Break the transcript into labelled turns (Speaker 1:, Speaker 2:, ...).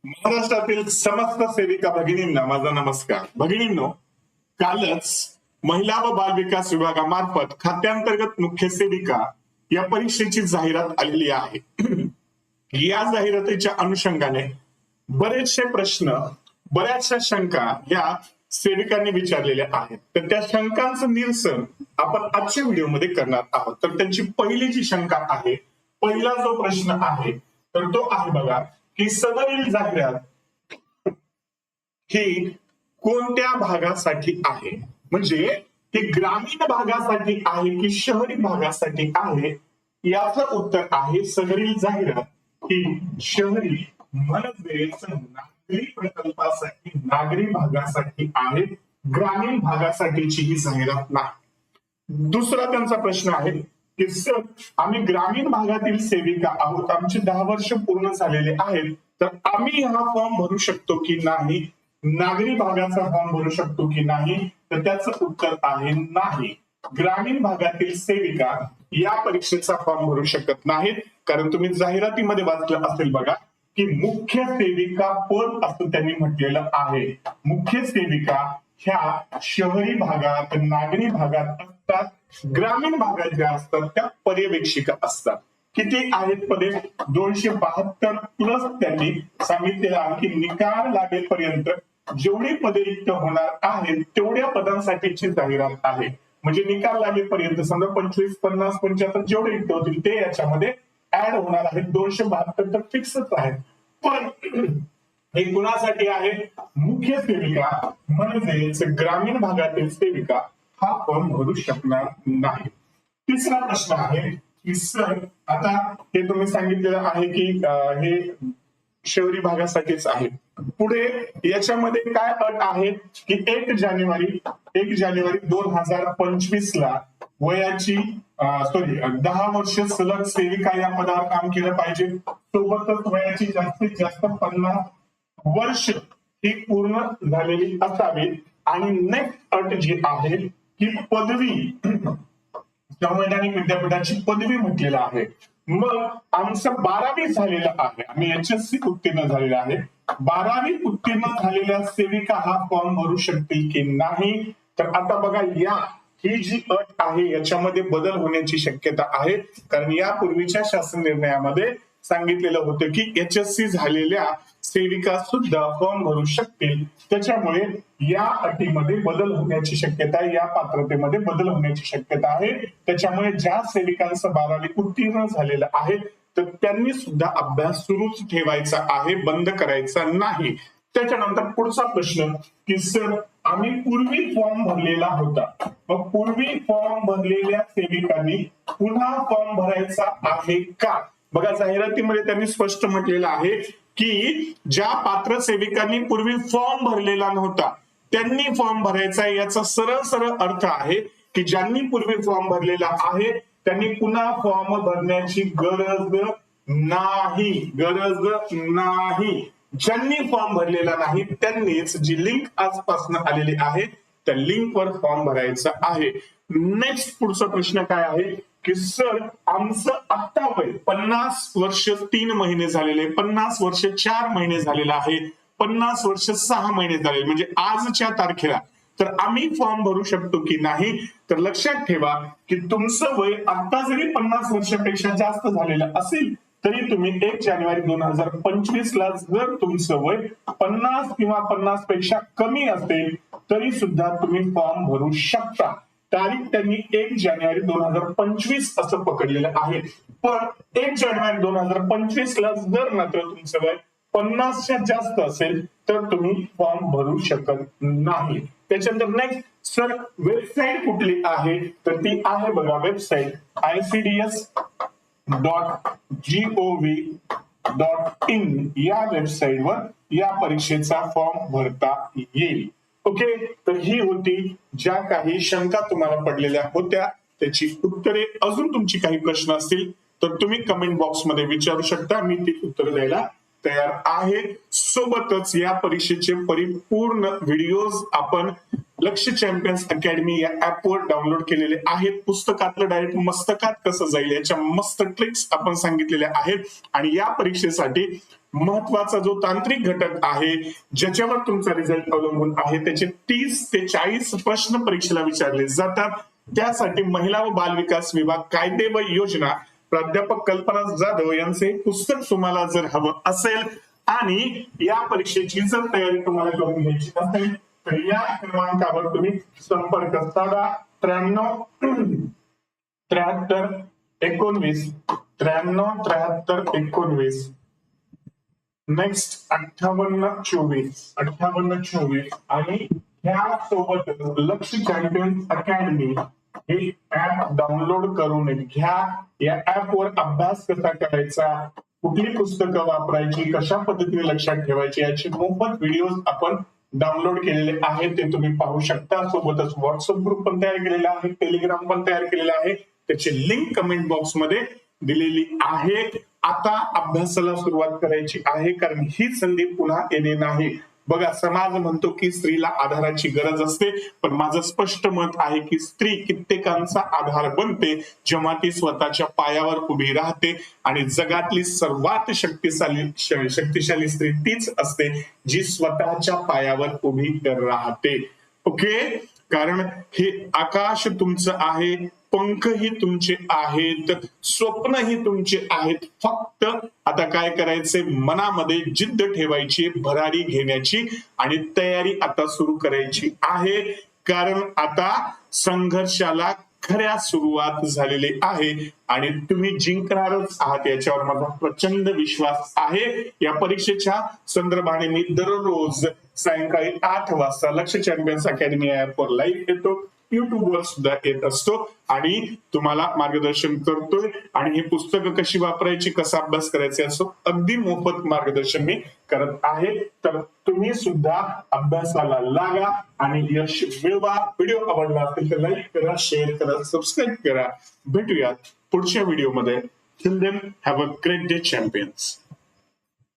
Speaker 1: महाराष्ट्रातील समस्त सेविका भगिनींना माझा नमस्कार. भगिनींनो, कालच महिला व बाल विकास विभागामार्फत खात्यांतर्गत मुख्य सेविका या परीक्षेची जाहिरात आलेली आहे. या जाहिरातीच्या अनुषंगाने बरेचसे प्रश्न, बऱ्याचशा शंका या सेविकांनी विचारलेल्या आहेत. तर त्या शंकांचं निरसन आपण आजच्या व्हिडिओमध्ये करणार आहोत. तर त्यांची पहिली जी शंका आहे, पहिला जो प्रश्न आहे तर तो आहे बघा की सदरील जाहिरात ही कोणत्या भागासाठी आहे, म्हणजे ती ग्रामीण भागासाठी आहे की शहरी भागासाठी आहे. याचं उत्तर आहे सदरील जाहिरात ही शहरी म्हणजेच नागरी प्रकल्पासाठी, नागरी भागासाठी आहे, ग्रामीण भागासाठीची ही जाहिरात नाही. दुसरा त्यांचा प्रश्न आहे की सर, आम्ही ग्रामीण भागातील सेविका आहोत, आमचे 10 वर्ष पूर्ण झालेले आहेत, तर आम्ही हा फॉर्म भरू शकतो की नाही, नागरी भागाचा फॉर्म भरू शकतो की नाही. तर त्याचं उत्तर आहे नाही. ग्रामीण भागातील सेविका या परीक्षेचा फॉर्म भरू शकत नाहीत, कारण तुम्ही जाहिरातीमध्ये वाचलं असेल बघा की मुख्य सेविका पद असं त्यांनी म्हटलेलं आहे. मुख्य सेविका ह्या शहरी भागात, नागरी भागात असतात. ग्रामीण भागात ज्या असतात त्या पर्यवेक्षिका असतात. किती आहेत पदे? 272 प्लस त्यांनी सांगितलेलं आहे की निकाल लागेपर्यंत जेवढी पदे रिक्त होणार आहेत तेवढ्या पदांसाठीची जाहिरात आहे. म्हणजे निकाल लागेपर्यंत समजा 25, 50, 75 जेवढे रिक्त होतील ते याच्यामध्ये ऍड होणार आहेत. 272 तर फिक्सच आहे. पण हे कुणासाठी आहे? मुख्य सेविका म्हणजेच ग्रामीण भागातील सेविका हा फॉर्म भरू शकणार नाही. तिसरा प्रश्न आहे की सर, आता हे तुम्ही सांगितलेलं आहे की हे शहरी भागासाठीच आहे. पुढे याच्यामध्ये काय अट आहे की 1 जानेवारी 2025 ला वयाची 10 वर्ष सलग सेविका या पदावर काम केलं पाहिजे. सोबतच वयाची जास्तीत जास्त 50 वर्ष ही पूर्ण झालेली असावी. आणि नेक्स्ट अट जी आहे की पदवी, संवैधानिक विद्यापीठाची पदवी म्हटलेलं आहे. मग आमचं 12वी झालेलं आहे, आम्ही HSC उत्तीर्ण झालेलं आहे. 12वी उत्तीर्ण झालेल्या सेविका हा फॉर्म भरू शकतील की नाही. तर आता बघा, ही जी अट आहे याच्यामध्ये बदल होण्याची शक्यता आहे, कारण यापूर्वीच्या शासन निर्णयामध्ये सांगितलेलं होतं की HSC झालेल्या सेविका सुद्धा फॉर्म भरू शकतील. त्याच्यामुळे या अटीमध्ये बदल होण्याची शक्यता आहे, या पात्रतेमध्ये बदल होण्याची शक्यता आहे. त्याच्यामुळे ज्या सेविकांचं 12वी उत्तीर्ण झालेलं आहे तर त्यांनी सुद्धा अभ्यास सुरूच ठेवायचा आहे, बंद करायचा नाही. त्याच्यानंतर पुढचा प्रश्न की सर, आम्ही पूर्वी फॉर्म भरलेला होता, मग पूर्वी फॉर्म भरलेल्या सेविकांनी पुन्हा फॉर्म भरायचा आहे का? बघा, जाहिरातीमध्ये त्यांनी स्पष्ट म्हटलेलं आहे की ज्या पात्र सेविकांनी पूर्वी फॉर्म भरलेला नव्हता त्यांनी फॉर्म भरायचा आहे. याचा सरळ सरळ अर्थ आहे की ज्यांनी पूर्वी फॉर्म भरलेला आहे त्यांनी पुन्हा फॉर्म भरण्याची गरज नाही. ज्यांनी फॉर्म भरलेला नाही त्यांनीच जी लिंक आजपासून आलेली आहे त्या लिंकवर फॉर्म भरायचा आहे. नेक्स्ट पुढचा प्रश्न काय आहे की सर, आमचं आत्ता वय 50 वर्ष 3 महिने झालेले, 50 वर्ष 4 महिने झालेलं आहे, 50 वर्ष 6 महिने झालेले, म्हणजे आजच्या तारखेला तर आम्ही फॉर्म भरू शकतो की नाही. तर लक्षात ठेवा की तुमचं वय आता जरी 50 वर्षापेक्षा जास्त झालेलं असेल तरी तुम्ही 1 जानेवारी 2025 ला जर तुमचं वय 50 किंवा 50 पेक्षा कमी असेल तरी सुद्धा तुम्ही फॉर्म भरू शकता. तारीख त्यांनी 1 जानेवारी 2025 असं पकडलेलं आहे. पण 1 जानेवारी 2025 ला जर मात्र तुमचं वय 50च्या जास्त असेल तर तुम्ही फॉर्म भरू शकत नाही. त्याच्यानंतर नेक्स्ट, सर वेबसाईट कुठली आहे? तर ती आहे बघा वेबसाईट ICDS.gov.in या वेबसाईटवर या परीक्षेचा फॉर्म भरता येईल. ओके, तर ही होती ज्या काही शंका तुम्हाला पडलेल्या होत्या त्याची उत्तरे. अजून तुमची काही प्रश्न असतील तर तुम्ही कमेंट बॉक्समध्ये विचारू शकता, मी ती उत्तर द्यायला तयार आहे. सोबतच या परीक्षेचे परिपूर्ण व्हिडिओज आपण लक्ष्य चॅम्पियन्स अकॅडमी या ऍपवर डाउनलोड केलेले आहेत. पुस्तकातलं डायरेक्ट मस्तकात कसं जाईल याच्या मस्त ट्रिक्स आपण सांगितलेल्या आहेत. आणि या परीक्षेसाठी महत्वाचा जो तांत्रिक घटक आहे ज्याच्यावर तुमचा रिझल्ट अवलंबून आहे त्याचे 30 ते 40 प्रश्न परीक्षेला विचारले जातात. त्यासाठी महिला व बाल विकास विभाग कायदे व योजना प्राध्यापक कल्पना जाधव यांचे पुस्तक तुम्हाला जर हवं असेल आणि या परीक्षेची जर तयारी तुम्हाला करून घ्यायची असेल तर या क्रमांकावर तुम्ही संपर्क साधा 93-73-19 नेक्स्ट 58-24 आणि ह्या सोबत लक्ष चॅम्पियन्स अकॅडमी हे ऍप डाउनलोड करून घ्या. या ऍप वर अभ्यास कसा करायचा, कुठली पुस्तकं वापरायची, कशा पद्धतीने लक्षात ठेवायची याचे मोफत व्हिडिओ आपण डाउनलोड केलेले आहेत ते तुम्ही पाहू शकता. सोबतच व्हॉट्सअप ग्रुप पण तयार केलेला आहे, टेलिग्राम पण तयार केलेला आहे, त्याची लिंक कमेंट बॉक्स मध्ये दिलेली आहे. आता अभ्यासाला सुरुवात करायची आहे कारण ही संधी पुन्हा येणे नाही. बघा, समाज म्हणतो की स्त्रीला आधाराची गरज असते, पण माझं स्पष्ट मत आहे की स्त्री कित्येकांचा आधार बनते जेव्हा ती स्वतःच्या पायावर उभी राहते आणि जगातली सर्वात शक्तिशाली स्त्री तीच असते जी स्वतःच्या पायावर उभी राहते. ओके, कारण हे आकाश तुमचं आहे, पंखही तुमचे आहेत, स्वप्नही तुमचे आहेत. फक्त आता काय करायचंय, मनामध्ये जिद्द ठेवायची, भरारी घेण्याची आणि तयारी आता सुरू करायची आहे. कारण आता संघर्षाला खऱ्या सुरुवात झालेली आहे आणि तुम्ही जिंकणारच आहात याच्यावर माझा प्रचंड विश्वास आहे. या परीक्षेच्या संदर्भाने मी दररोज सायंकाळी 8 वाजता लक्ष चॅम्पियन्स अकॅडमी ऍपवर लाईव्ह येतो, युट्यूब वर सुद्धा येत असतो आणि तुम्हाला मार्गदर्शन करतोय. आणि ही पुस्तकं कशी वापरायची, कसा अभ्यास करायचा असो अगदी मोफत मार्गदर्शन मी करत आहे. तर तुम्ही सुद्धा अभ्यासाला लागा आणि यश मिळवा. व्हिडिओ आवडला असेल तर लाईक करा, शेअर करा, सबस्क्राईब करा. भेटूयात पुढच्या व्हिडिओमध्ये. Till then have a great day champions.